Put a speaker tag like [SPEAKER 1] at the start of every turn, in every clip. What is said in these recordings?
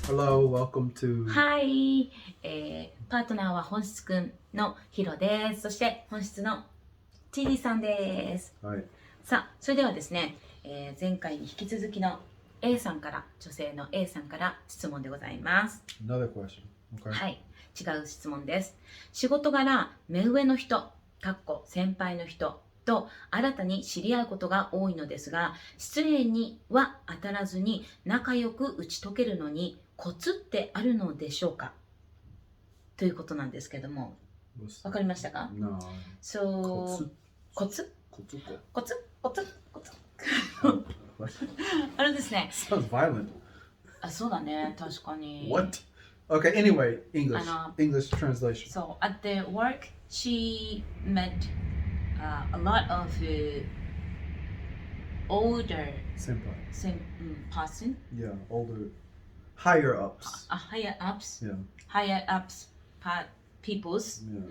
[SPEAKER 1] Hello, welcome to
[SPEAKER 2] はい、パートナーは本質くんのヒロです。そして本質の TD さんです。
[SPEAKER 1] はい。
[SPEAKER 2] さあ、それではですね、前回に引き続きの A さんから、女性の A さんから質問でございます。
[SPEAKER 1] Another question. Okay.
[SPEAKER 2] はい、違う質問です。仕事柄、目上の人、先輩の人と新たに知り合うことが多いのですが、失礼には当たらずに仲良く打ち解けるのにコツってあるのでしょうかということなんですけども、わかりましたか？
[SPEAKER 1] No.
[SPEAKER 2] So、コツあれですね。
[SPEAKER 1] Sounds violent.
[SPEAKER 2] あ、そうだね、確かに。
[SPEAKER 1] What? Okay, anyway, English.
[SPEAKER 2] あの、
[SPEAKER 1] English translation.
[SPEAKER 2] So at the work, she met a lot of older
[SPEAKER 1] Senpai.
[SPEAKER 2] person,
[SPEAKER 1] Yeah, older. Higher ups.
[SPEAKER 2] higher ups,
[SPEAKER 1] Yeah.
[SPEAKER 2] peoples.
[SPEAKER 1] Yeah.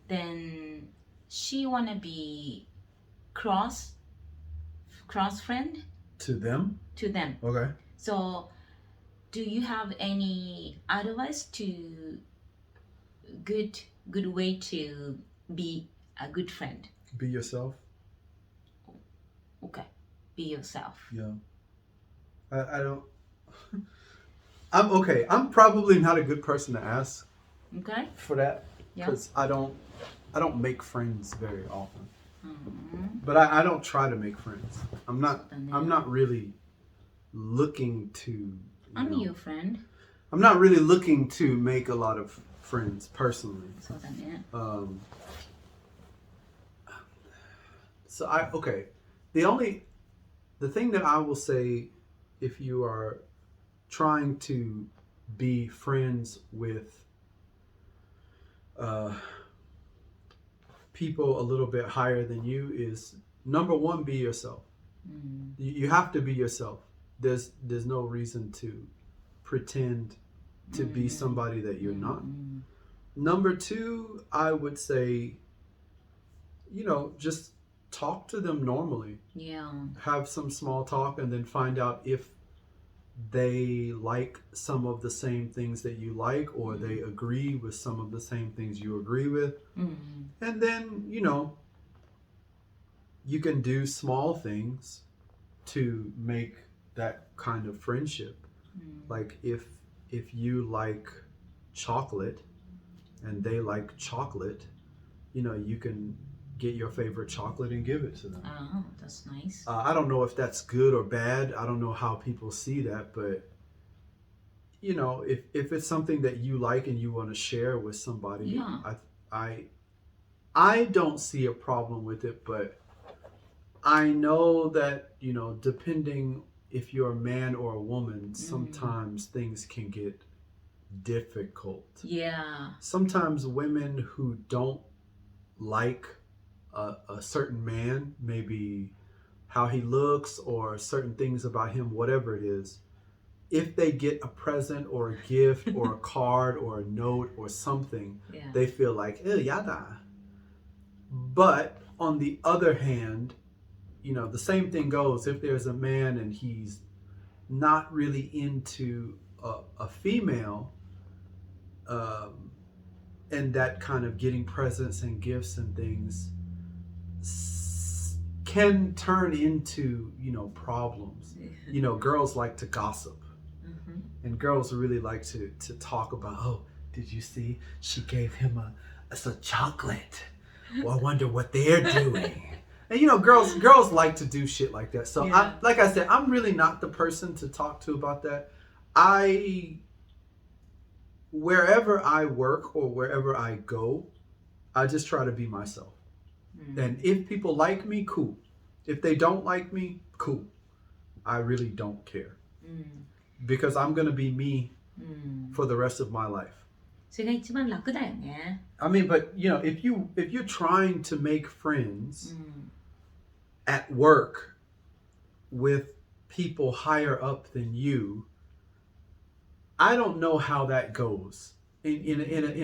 [SPEAKER 2] Then she wanna be cross friend
[SPEAKER 1] To them?
[SPEAKER 2] to them.
[SPEAKER 1] Okay.
[SPEAKER 2] So, do you have any advice to good way to be a good friend?
[SPEAKER 1] Be yourself.
[SPEAKER 2] Okay, be yourself.
[SPEAKER 1] Yeah. I don't. I'm okay. I'm probably not a good person to ask
[SPEAKER 2] Okay.
[SPEAKER 1] for that
[SPEAKER 2] Yeah.
[SPEAKER 1] because I don't make friends very often.
[SPEAKER 2] Mhm.
[SPEAKER 1] But I don't try to make friends. I'm
[SPEAKER 2] Yeah.
[SPEAKER 1] not really looking to.
[SPEAKER 2] I'm your friend.
[SPEAKER 1] I'm not really looking to make a lot of friends personally.
[SPEAKER 2] そうだね。
[SPEAKER 1] So the thing that I will say, if you are trying to be friends with people a little bit higher than you, is number one, be yourself. You have to be yourself. There's no reason to pretend to be somebody that you're not. Number two, I would say, just talk to them normally.
[SPEAKER 2] Yeah.
[SPEAKER 1] Have some small talk and then find out if they like some of the same things that you like, or they agree with some of the same things you agree with. And then, you can do small things to make that kind of friendship. Like if you like chocolate and they like chocolate, you can get your favorite chocolate and give it to them.
[SPEAKER 2] Oh, that's nice.
[SPEAKER 1] I don't know if that's good or bad. I don't know how people see that, but if it's something that you like and you want to share with somebody,
[SPEAKER 2] Yeah.
[SPEAKER 1] I don't see a problem with it, but I know that, depending if you're a man or a woman, sometimes things can get difficult.
[SPEAKER 2] Yeah.
[SPEAKER 1] Sometimes women who don't like a certain man, maybe how he looks or certain things about him, whatever it is, if they get a present or a gift or a card or a note or something,
[SPEAKER 2] Yeah.
[SPEAKER 1] they feel like, yada. But on the other hand, the same thing goes if there's a man and he's not really into a female, and that kind of getting presents and gifts and things can turn into, problems. Girls like to gossip. And girls really like to talk about, oh, did you see? She gave him a chocolate. Well, I wonder what they're doing. And girls like to do shit like that. So
[SPEAKER 2] Yeah.
[SPEAKER 1] like I said, I'm really not the person to talk to about that. Wherever I work or wherever I go, I just try to be myself. And if people like me, cool. If they don't like me, cool. I really don't care. Because I'm going to be me for the rest of my life.
[SPEAKER 2] それが一番楽だよね。
[SPEAKER 1] I mean, but if you're trying to make friends at work with people higher up than you, I don't know how that goes. In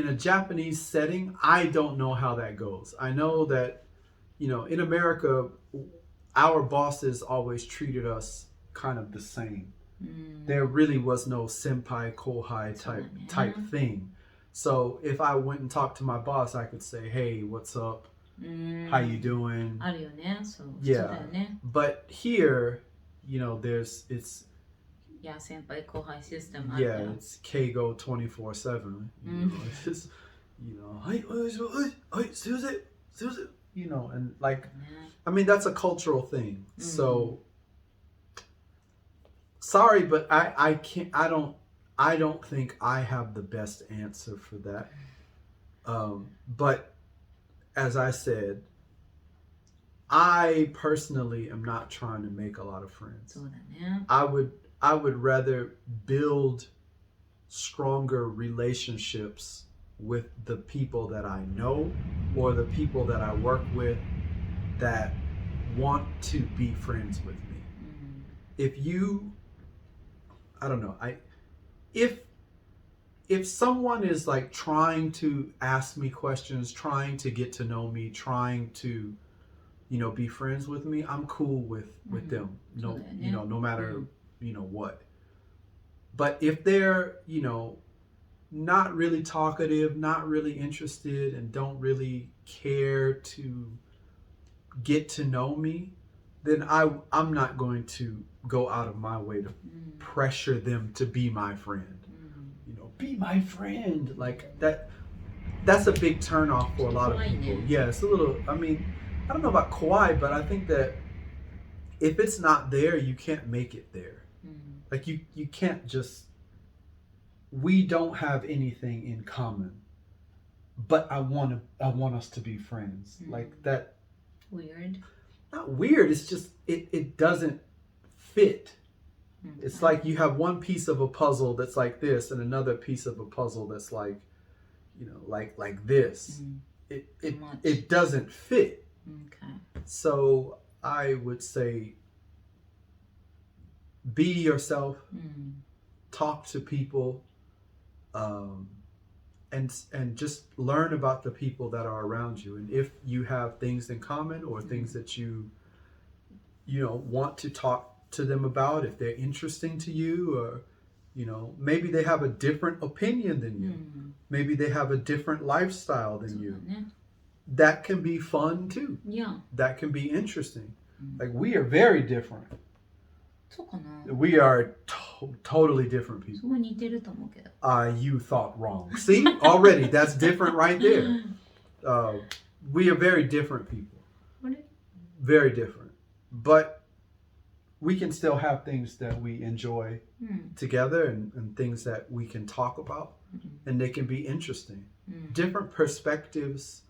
[SPEAKER 1] a Japanese setting, I don't know how that goes. I know that, in America, our bosses always treated us kind of the same. There really was no senpai kohai type thing. So if I went and talked to my boss, I could say, "Hey, what's up? How you doing?"
[SPEAKER 2] あるよね。そう。普通だよ
[SPEAKER 1] Yeah.
[SPEAKER 2] ね。
[SPEAKER 1] But here, it's
[SPEAKER 2] 先輩後輩システムあるから。
[SPEAKER 1] yeah, it's Keigo 24/7. It's just, "Hi, and like, I mean, that's a cultural thing. So sorry, but I can't. I don't think I have the best answer for that. But as I said, I personally am not trying to make a lot of friends.
[SPEAKER 2] そうだね。
[SPEAKER 1] I would rather build stronger relationships with the people that I know or the people that I work with that want to be friends with me. If you, I don't know, if someone is like trying to ask me questions, trying to get to know me, trying to, be friends with me, I'm cool with them. No, no matter, what. But if they're, not really talkative, not really interested, and don't really care to get to know me, then I'm not going to go out of my way to pressure them to be my friend. Be my friend. Like that's a big turn off for a lot of people. Yeah, it's a little, I mean, I don't know about kawaii, but I think that if it's not there, you can't make it there. Like you can't just, we don't have anything in common, but I want us to be friends. Like that.
[SPEAKER 2] Weird.
[SPEAKER 1] Not weird, it's just it doesn't fit. It's like you have one piece of a puzzle that's like this and another piece of a puzzle that's like, like this. It doesn't fit.
[SPEAKER 2] Okay.
[SPEAKER 1] So I would say be yourself, talk to people, and just learn about the people that are around you. And if you have things in common or things that you want to talk to them about, if they're interesting to you, or maybe they have a different opinion than you, maybe they have a different lifestyle than you, that can be fun too.
[SPEAKER 2] Yeah.
[SPEAKER 1] That can be interesting. Like we are very different.
[SPEAKER 2] そうかな。
[SPEAKER 1] We are totally different people.
[SPEAKER 2] すごい似てると思うけど。
[SPEAKER 1] You thought wrong. See, already that's different right there. We are very different people.
[SPEAKER 2] あれ
[SPEAKER 1] Very different. But we can still have things that we enjoy together and things that we can talk about, and they can be interesting. Different perspectives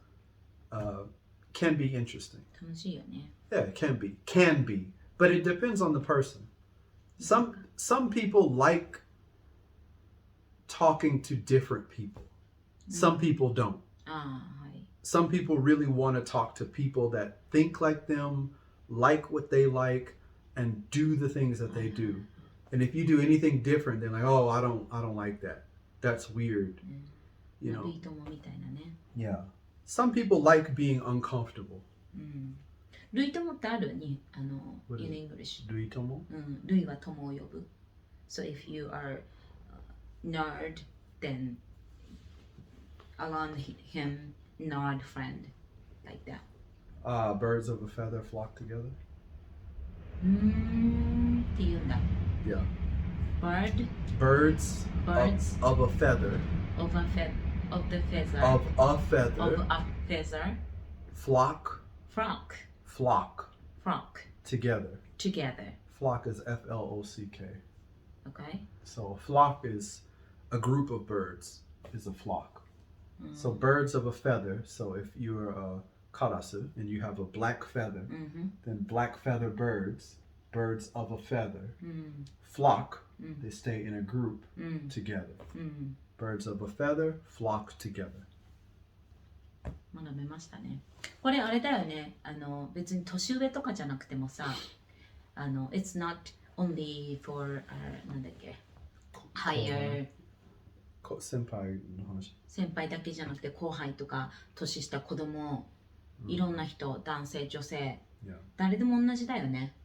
[SPEAKER 1] can be interesting.
[SPEAKER 2] 楽しいよね。
[SPEAKER 1] Yeah, it can be. But it depends on the person. Some people like talking to different people. Some people don't.
[SPEAKER 2] ああ、はい。
[SPEAKER 1] Some people really want to talk to people that think like them, like what they like, and do the things that they do. And if you do anything different, they're like, "Oh, I don't like that. That's weird."
[SPEAKER 2] いいともみたいなね。
[SPEAKER 1] Yeah. Some people like being uncomfortable.
[SPEAKER 2] 類友ってあるに
[SPEAKER 1] What is
[SPEAKER 2] in
[SPEAKER 1] it?
[SPEAKER 2] English。
[SPEAKER 1] Ruitomo?
[SPEAKER 2] 類は友を呼ぶ。So if you are nerd, then around him, nerd friend, like that.
[SPEAKER 1] Birds of a feather flock together.
[SPEAKER 2] っていうんだ。
[SPEAKER 1] Yeah.
[SPEAKER 2] Birds
[SPEAKER 1] Birds of a feather.
[SPEAKER 2] of the feather.
[SPEAKER 1] Of a feather.
[SPEAKER 2] Of a feather.
[SPEAKER 1] Flock.
[SPEAKER 2] Flock.
[SPEAKER 1] Together.
[SPEAKER 2] Together.
[SPEAKER 1] Flock is Flock.
[SPEAKER 2] Okay.
[SPEAKER 1] So a flock is a group of birds. Is a flock. So birds of a feather. So if you're a karasu and you have a black feather, then black feather birds of a feather, flock. They stay in a group together. Birds of a feather flock together.
[SPEAKER 2] 学べましたね。これあれだよね。別に年上とかじゃなくてもさ、it's not only for なんだっけ、higher
[SPEAKER 1] 先輩の話。
[SPEAKER 2] 先輩だけじゃなくて後輩とか年下子供、いろんな人、男性女性、誰でも同じだよね。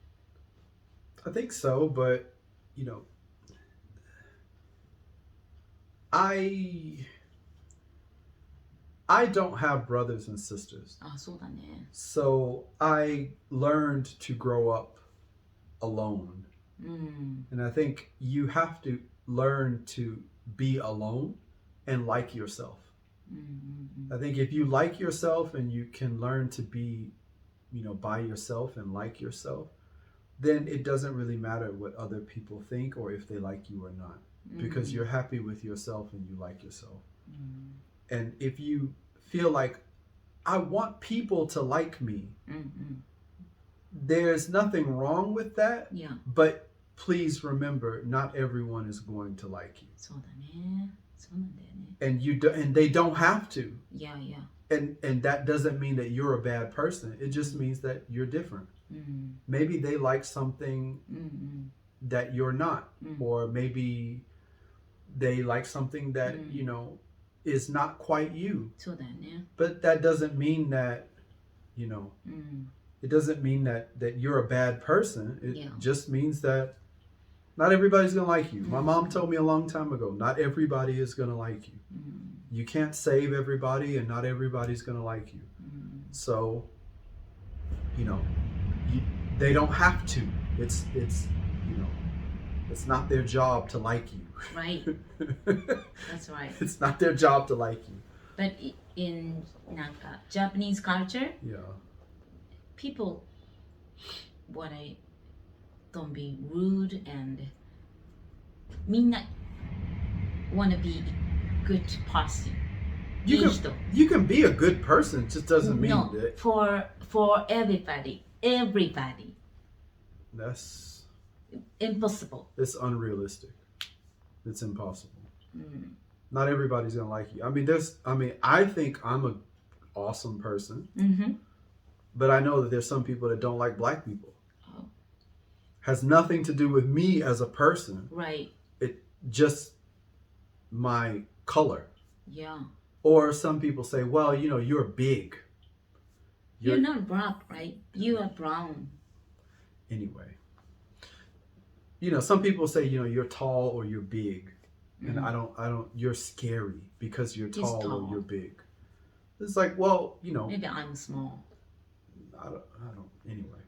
[SPEAKER 1] I think so, but I don't have brothers and sisters.
[SPEAKER 2] あ、そうだね。
[SPEAKER 1] So I learned to grow up alone.
[SPEAKER 2] うん。
[SPEAKER 1] And I think you have to learn to be alone and like yourself.
[SPEAKER 2] うんうんうん。
[SPEAKER 1] I think if you like yourself and you can learn to be, by yourself and like yourself, then it doesn't really matter what other people think or if they like you or not, because you're happy with yourself and you like yourself.
[SPEAKER 2] うん
[SPEAKER 1] And if you feel like, I want people to like me,
[SPEAKER 2] うん
[SPEAKER 1] there's nothing wrong with that,
[SPEAKER 2] いや、
[SPEAKER 1] but please remember, not everyone is going to like you.
[SPEAKER 2] そうだね。そうなんだよね。
[SPEAKER 1] And they don't have to.
[SPEAKER 2] いやいや。
[SPEAKER 1] And that doesn't mean that you're a bad person. It just means that you're different.
[SPEAKER 2] うん。
[SPEAKER 1] Maybe they like something
[SPEAKER 2] うんうん
[SPEAKER 1] that you're not, or maybe they like something that, is not quite you.
[SPEAKER 2] そうだよね。
[SPEAKER 1] But that doesn't mean that,
[SPEAKER 2] うん。
[SPEAKER 1] it doesn't mean that you're a bad person. It
[SPEAKER 2] Yeah.
[SPEAKER 1] just means that not everybody's going to like you. My mom told me a long time ago, not everybody is going to like you.
[SPEAKER 2] うん
[SPEAKER 1] You can't save everybody, and not everybody's going to like you.
[SPEAKER 2] うん
[SPEAKER 1] So, they don't have to. It's it's not their job to like you.
[SPEAKER 2] Right. That's right.
[SPEAKER 1] It's not their job to like you.
[SPEAKER 2] But in なんか Japanese culture,
[SPEAKER 1] Yeah.
[SPEAKER 2] people don't be rude and みんな wanna be good person.
[SPEAKER 1] You
[SPEAKER 2] いい
[SPEAKER 1] can
[SPEAKER 2] 人。
[SPEAKER 1] you can be a good person. It just doesn't mean
[SPEAKER 2] No,
[SPEAKER 1] that
[SPEAKER 2] for everybody.
[SPEAKER 1] that's
[SPEAKER 2] Impossible.
[SPEAKER 1] it's unrealistic. It's impossible.
[SPEAKER 2] うん。
[SPEAKER 1] Not everybody's gonna like you. I think I'm an awesome person,
[SPEAKER 2] うんふん
[SPEAKER 1] but I know that there's some people that don't like black people.
[SPEAKER 2] Oh.
[SPEAKER 1] Has nothing to do with me as a person.
[SPEAKER 2] Right.
[SPEAKER 1] It just my color.
[SPEAKER 2] Yeah.
[SPEAKER 1] Or some people say, well, you're big.
[SPEAKER 2] You're not black, right? You are brown.
[SPEAKER 1] Anyway. Some people say, you're tall or you're big. And I don't, you're scary because you're tall,
[SPEAKER 2] tall.
[SPEAKER 1] or you're big. It's like, well,
[SPEAKER 2] Maybe I'm small.
[SPEAKER 1] anyway.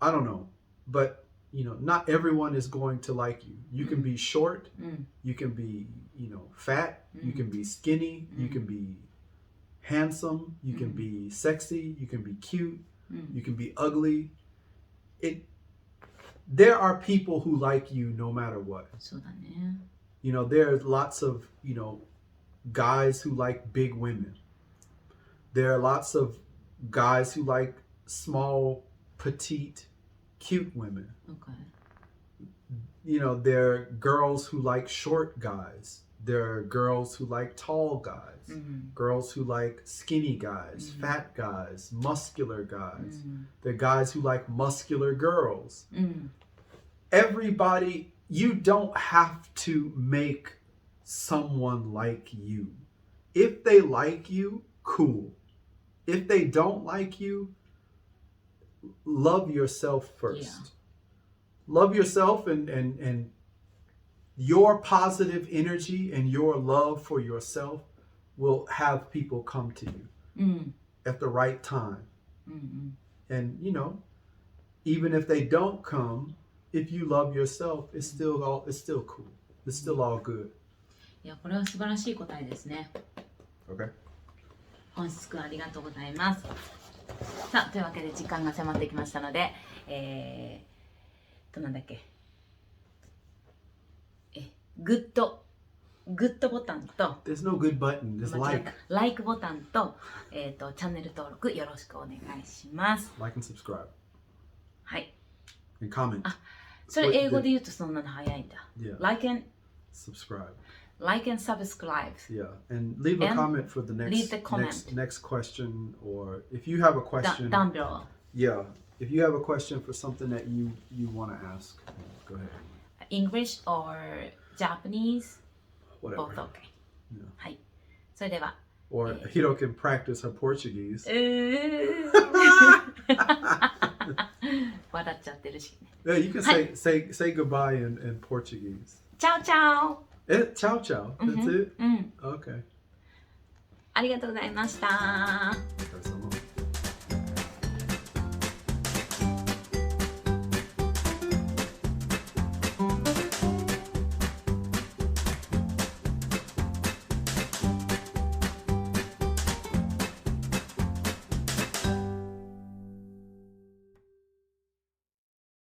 [SPEAKER 1] I don't know. But, not everyone is going to like you. You can be short.
[SPEAKER 2] うん。
[SPEAKER 1] You can be, fat. You can be skinny. You can be handsome. You can be sexy. You can be cute. You can be ugly. There are people who like you no matter what.
[SPEAKER 2] そうだね。
[SPEAKER 1] There's lots of, guys who like big women. There are lots of guys who like small, petite, cute women.
[SPEAKER 2] Okay.
[SPEAKER 1] There are girls who like short guys. There are girls who like tall guys.
[SPEAKER 2] うん。
[SPEAKER 1] Girls who like skinny guys, fat guys, muscular guys.
[SPEAKER 2] うん
[SPEAKER 1] There are guys who like muscular girls.
[SPEAKER 2] うん。
[SPEAKER 1] Everybody, you don't have to make someone like you. If they like you, cool. If they don't like you, love yourself first.
[SPEAKER 2] Yeah.
[SPEAKER 1] Love yourself, and your positive energy and your love for yourself will have people come to you
[SPEAKER 2] うん。
[SPEAKER 1] at the right time.
[SPEAKER 2] うんうん。
[SPEAKER 1] And even if they don't come, if you love yourself, it's still cool. It's still all good.
[SPEAKER 2] いや、これは素晴らしい答えですね。
[SPEAKER 1] Okay.
[SPEAKER 2] 本質くんありがとうございます。さあ、というわけで時間が迫ってきましたので、なんだっけ。グッドボタンと、
[SPEAKER 1] There's no good button. There's
[SPEAKER 2] 間違え
[SPEAKER 1] like.
[SPEAKER 2] たライクボタンと、チャンネル登録よろしくお願いします。
[SPEAKER 1] Like and subscribe.
[SPEAKER 2] はい。
[SPEAKER 1] And comment.
[SPEAKER 2] それ英語で言うとそんなの早いんだ。
[SPEAKER 1] Yeah.
[SPEAKER 2] Like and
[SPEAKER 1] Subscribe.
[SPEAKER 2] subscribe.
[SPEAKER 1] Yeah. And leave a
[SPEAKER 2] And
[SPEAKER 1] comment for the
[SPEAKER 2] leave the comment.
[SPEAKER 1] next question, or if you have a question.
[SPEAKER 2] Down below.
[SPEAKER 1] Yeah. If you have a question for something that you want to ask, go ahead.
[SPEAKER 2] English or Japanese?
[SPEAKER 1] Whatever.
[SPEAKER 2] Both okay.
[SPEAKER 1] Yeah.
[SPEAKER 2] はい。それでは。
[SPEAKER 1] Or Hiro can practice her Portuguese.
[SPEAKER 2] 笑っちゃってるしね。
[SPEAKER 1] Yeah, you can say goodbye in Portuguese.
[SPEAKER 2] Ciao, ciao!
[SPEAKER 1] Ciao ciao. That's it? Okay.
[SPEAKER 2] ありがとうございました。
[SPEAKER 1] お疲れ様。